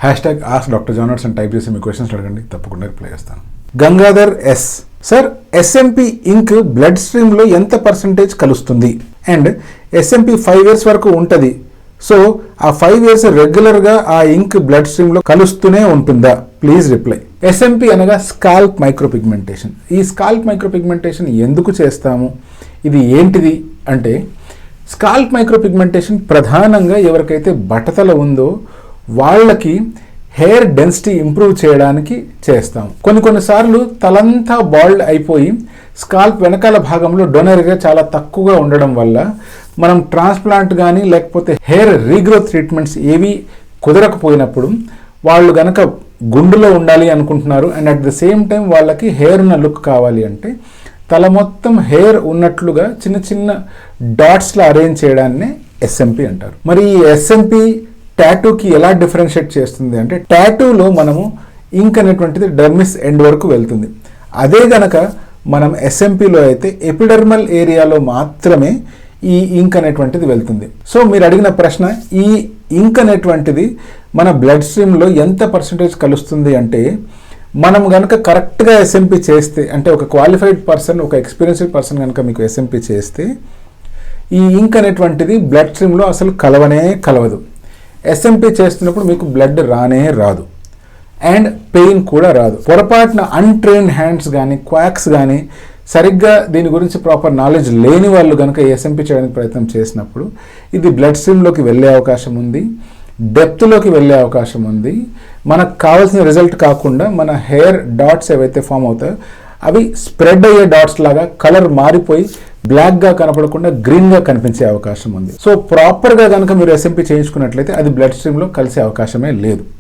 Hashtag ask doctor John Watson type చేసి మీ questions అడగండి, తప్పకుండా రిప్లై చేస్తాను. Gangadhar S sir, SMP ink blood స్ట్రీమ్లో ఎంత పర్సంటేజ్ కలుస్తుంది అండ్ ఎస్ఎంపి 5 years వరకు ఉంటుంది, సో ఆ 5 years రెగ్యులర్గా ఆ ఇంక్ బ్లడ్ స్ట్రీమ్లో కలుస్తూనే ఉంటుందా? Please reply. ఎస్ఎంపి అనగా స్కాల్ప్ మైక్రోపిగ్మెంటేషన్. ఈ స్కాల్ప్ మైక్రోపిగ్మెంటేషన్ ఎందుకు చేస్తాము, ఇది ఏంటిది అంటే, స్కాల్ప్ మైక్రోపిగ్మెంటేషన్ ప్రధానంగా ఎవరికైతే బట్టతల ఉందో వాళ్ళకి హెయిర్ డెన్సిటీ ఇంప్రూవ్ చేయడానికి చేస్తాం. కొన్నిసార్లు తలంతా బాల్డ్ అయిపోయి స్కాల్ప్ వెనకాల భాగంలో డొనర్గా చాలా తక్కువగా ఉండడం వల్ల మనం ట్రాన్స్ప్లాంట్ కానీ లేకపోతే హెయిర్ రీగ్రోత్ ట్రీట్మెంట్స్ ఏవి కుదరకపోయినప్పుడు వాళ్ళు గనక గుండులో ఉండాలి అనుకుంటున్నారు and at the same time వాళ్ళకి హెయిర్ ఉన్న లుక్ కావాలి అంటే తల మొత్తం హెయిర్ ఉన్నట్లుగా చిన్న చిన్న డాట్స్లో అరేంజ్ చేయడాన్ని ఎస్ఎంపి అంటారు. మరి ఈ ఎస్ఎంపి టాటూకి ఎలా డిఫరెన్షియేట్ చేస్తుంది అంటే, టాటూలో మనము ఇంక్ అనేటువంటిది డర్మిస్ ఎండ్ వరకు వెళ్తుంది. అదే గనక మనం ఎస్ఎంపిలో అయితే ఎపిడర్మల్ ఏరియాలో మాత్రమే ఈ ఇంక్ అనేటువంటిది వెళ్తుంది. సో మీరు అడిగిన ప్రశ్న, ఈ ఇంక్ అనేటువంటిది మన బ్లడ్ స్ట్రీమ్లో ఎంత పర్సంటేజ్ కలుస్తుంది అంటే, మనం కనుక కరెక్ట్గా ఎస్ఎంపి చేస్తే, అంటే ఒక క్వాలిఫైడ్ పర్సన్, ఒక ఎక్స్పీరియన్స్డ్ పర్సన్ కనుక మీకు ఎస్ఎంపి చేస్తే ఈ ఇంక్ అనేటువంటిది బ్లడ్ స్ట్రీమ్లో అసలు కలవదు. ఎస్ఎంపి చేస్తున్నప్పుడు మీకు బ్లడ్ రానే రాదు అండ్ పెయిన్ కూడా రాదు. పొరపాటున అన్ట్రైన్డ్ హ్యాండ్స్ కానీ క్వాక్స్ కానీ సరిగ్గా దీని గురించి ప్రాపర్ నాలెడ్జ్ లేని వాళ్ళు కనుక ఎస్ఎంపి చేయడానికి ప్రయత్నం చేసినప్పుడు ఇది బ్లడ్ స్ట్రీమ్లోకి వెళ్ళే అవకాశం ఉంది, డెప్త్లోకి వెళ్ళే అవకాశం ఉంది. మనకు కావాల్సిన రిజల్ట్ కాకుండా మన హెయిర్ డాట్స్ ఏవైతే ఫామ్ అవుతాయో అవి స్ప్రెడ్ అయ్యే డాట్స్ లాగా కలర్ మారిపోయి బ్లాక్గా కనపడకుండా గ్రీన్గా కనిపించే అవకాశం ఉంది. సో ప్రాపర్గా కనుక మీరు ఎస్ఎంపి చేయించుకున్నట్లయితే అది బ్లడ్ స్ట్రీమ్లో కలిసే అవకాశమే లేదు.